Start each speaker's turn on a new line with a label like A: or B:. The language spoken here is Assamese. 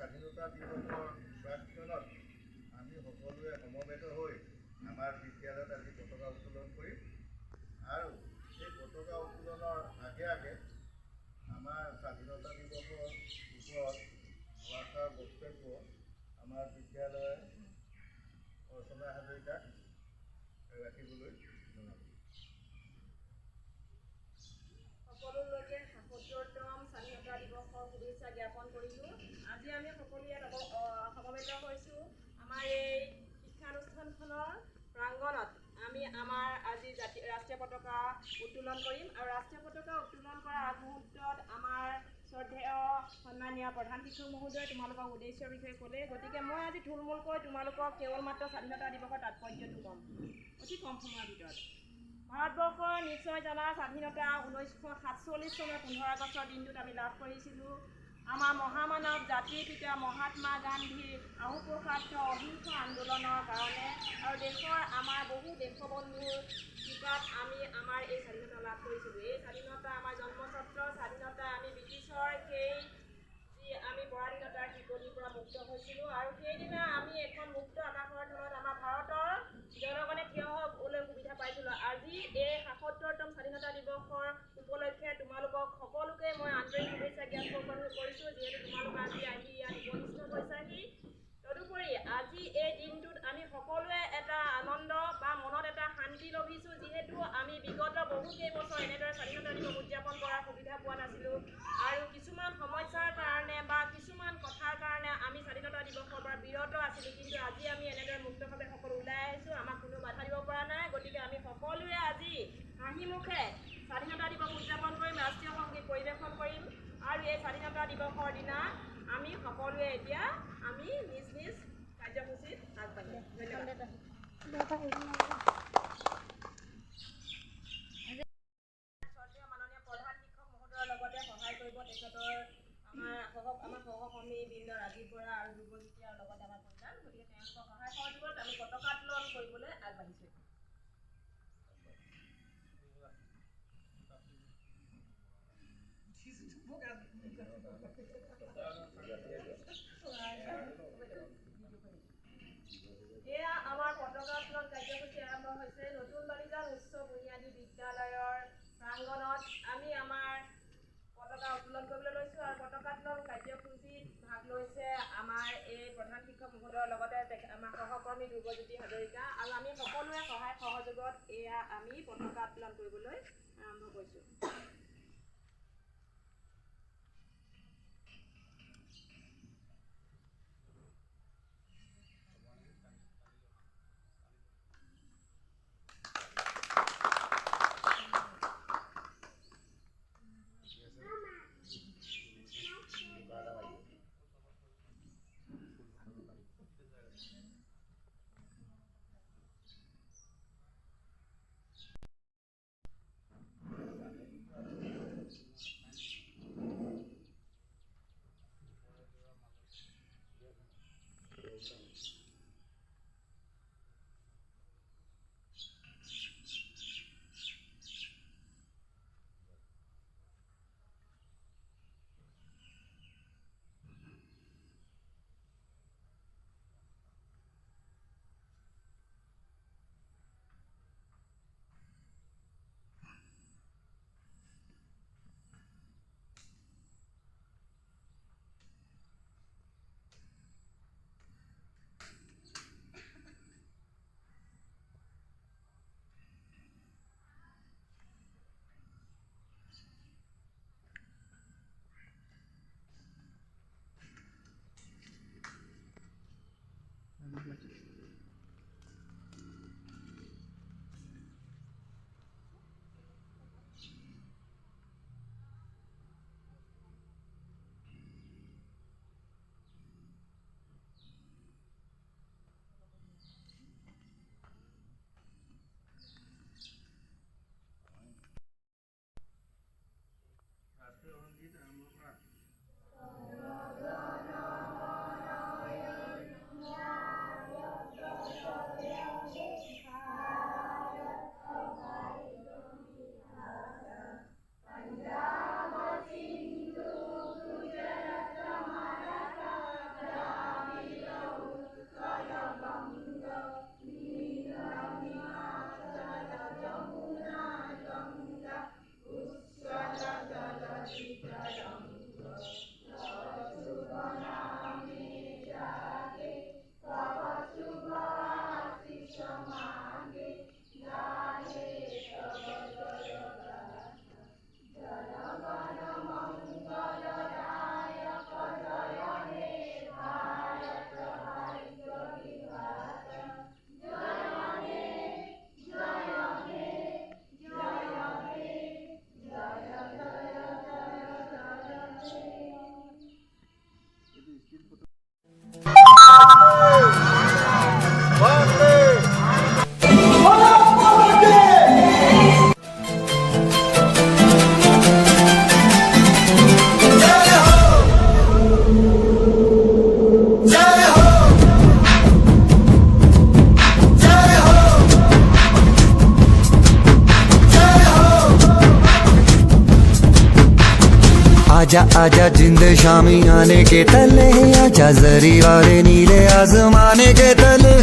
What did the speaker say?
A: স্বাধীনতা দিৱসৰ প্ৰাক্ক্ষণত আমি সকলোৱে সমবেত হৈ আমাৰ বিদ্যালয়ত আজি পতাকা উত্তোলন কৰিম আৰু এই পতাকা উত্তোলনৰ আগে আগে আমাৰ স্বাধীনতা দিৱসৰ ওপৰত ভাষাৰ বক্তব্য আমাৰ বিদ্যালয়ৰ অৰ্চনা হাজৰিকাক ৰাখিবলৈ জনাব।
B: সকলোলৈকে ৭৭তম স্বাধীনতা দিৱসৰ শুভেচ্ছা জ্ঞাপন কৰিছোঁ। আজি আমি সকলো ইয়াত সমবেত হৈছোঁ আমাৰ এই শিক্ষানুষ্ঠানখনৰ প্ৰাংগণত। আমি আমাৰ আজি ৰাষ্ট্ৰীয় পতাকা উত্তোলন কৰিম আৰু ৰাষ্ট্ৰীয় পতাকা উত্তোলন কৰাৰ আগমুহূৰ্তত আমাৰ শ্ৰদ্ধেয় সন্মানীয় প্ৰধান শিক্ষক মহোদয়ে তোমালোকক উদ্দেশ্যৰ বিষয়ে ক'লে। গতিকে মই আজি থুলমূলকৈ তোমালোকক কেৱল মাত্ৰ স্বাধীনতা দিৱসৰ তাৎপৰ্যটো ক'ম অতি কম সময়ৰ ভিতৰত। ভাৰতবৰ্ষৰ নিশ্চয় জনা স্বাধীনতা 1947 চনৰ 15 আগষ্টৰ দিনটোত আমি লাভ কৰিছিলোঁ। আমাৰ মহামানৱ জাতিৰ পিতা মহাত্মা গান্ধীৰ আহুপ্ৰসাদ অহিংস আন্দোলনৰ কাৰণে আৰু দেশৰ আমাৰ বহু দেশবন্ধুৰ কৃপাত আমি আমাৰ এই স্বাধীনতা লাভ কৰিছিলোঁ। এই স্বাধীনতা আমাৰ জন্মস্বত্ব স্বাধীনতা আমি ব্ৰিটিছৰ সেই যি আমি পৰাধীনতাৰ শিকলিৰ পৰা মুক্ত হৈছিলোঁ আৰু সেইদিনা আমি এখন মুক্ত আকাশৰ তলত আমাৰ ভাৰতৰ জনগণে থিয় হ'বলৈ সুবিধা পাইছিলোঁ। আজি এই ৭৭তম স্বাধীনতা দিৱসৰ উপলক্ষে তোমালোকক সকলোকে মই আন্তৰিক শুভেচ্ছা জ্ঞাপন কৰিছোঁ, যিহেতু তোমালোক আজি আহি ইয়াত উপস্থিত হৈছাহি। তদুপৰি আজি এই দিনটোত আমি সকলোৱে এটা আনন্দ বা মনত এটা শান্তি লভিছোঁ, যিহেতু আমি বিগত বহুকেইবছৰ এনেদৰে স্বাধীনতা দিৱস উদযাপন কৰাৰ সুবিধা পোৱা নাছিলোঁ আৰু কিছুমান সমস্যাৰ কাৰণে বা কিছুমান কথাৰ কাৰণে আমি স্বাধীনতা দিৱসৰ পৰা বিৰত আছিলোঁ। কিন্তু আজি আমি এনেদৰে মুক্তভাৱে সকলো ওলাই আহিছোঁ, আমাক কোনো বাধা দিব পৰা নাই। গতিকে আমি সকলোৱে আজি হাঁহিমুখে স্বাধীনতা দিৱস উদযাপন কৰিম, ৰাষ্ট্ৰীয় সংগীত পৰিৱেশন কৰিম আৰু এই স্বাধীনতা দিৱসৰ দিনা আমি সকলোৱে এতিয়া আমি নিজ নিজ কাৰ্যসূচীত আগবাঢ়িম। ধন্যবাদ। মাননীয় প্ৰধান শিক্ষক মহোদয়ৰ লগতে সহায় কৰিব তেখেতৰ আমাৰ সহকৰ্মী বৃন্দ ৰাজীৱ বৰা আৰু ধ্ৰুৱজ্যোতি আৰু লগতে আমাৰ কল্যাণ। গতিকে তেওঁলোকৰ সহায় সহযোগত আমি পতাকা উত্তোলন কৰিবলৈ আগবাঢ়িছোঁ। এয়া আমাৰ পতাকা উত্তোলন কাৰ্যসূচী আৰম্ভ হৈছে নতুন বালিজান উচ্চ বুনিয়াদী বিদ্যালয়ৰ প্ৰাংগণত। আমি আমাৰ পতাকা উত্তোলন কৰিবলৈ লৈছোঁ আৰু পতাকা উত্তোলন কাৰ্যসূচীত ভাগ লৈছে আমাৰ এই প্ৰধান শিক্ষক মহোদয়ৰ লগতে আমাৰ সহকৰ্মী ধ্ৰুৱজ্যোতি হাজৰিকা আৰু আমি সকলোৱে সহায় সহযোগত এয়া আমি পতাকা উত্তোলন কৰিবলৈ আৰম্ভ কৰিছোঁ। ৰাষ্ট্ৰীয় সংগীত আৰম্ভ কৰা।
C: आजा आजा जिंद शामी आने के तले आजा जरी वाले नीले आसमाने के तले